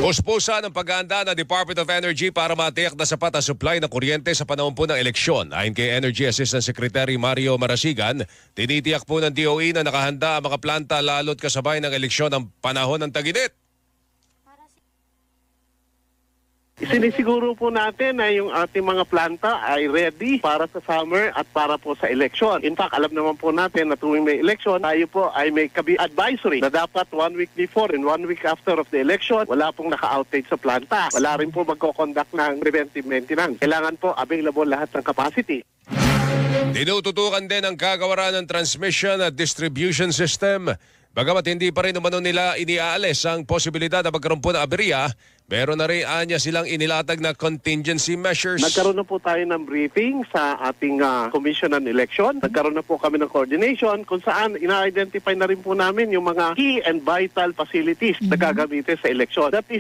Puspusan ang paghahanda ng Department of Energy para matiyak na sapat ang supply ng kuryente sa panahon po ng eleksyon. Ayon kay Energy Assistant Secretary Mario Marasigan, tinitiyak po ng DOE na nakahanda ang mga planta lalo't kasabay ng eleksyon ng panahon ng tag-init. Sinisiguro po natin na yung ating mga planta ay ready para sa summer at para po sa election. In fact, alam naman po natin na tuwing may election, tayo po ay may advisory na dapat 1 week before and 1 week after of the election, wala pong naka-outage sa planta. Wala rin po magko-conduct ng preventive maintenance. Kailangan po available lahat ng capacity. Tinututukan din ang kagawaran ng transmission at distribution system. Bagamat hindi pa rin umano nila iniaalis ang posibilidad na magkaroon po ng aberya, meron na rin anya silang inilatag na contingency measures. Nagkaroon na po tayo ng briefing sa ating Commission on Election. Nagkaroon na po kami ng coordination kung saan ina-identify na rin po namin yung mga key and vital facilities na gagamitin sa election. That is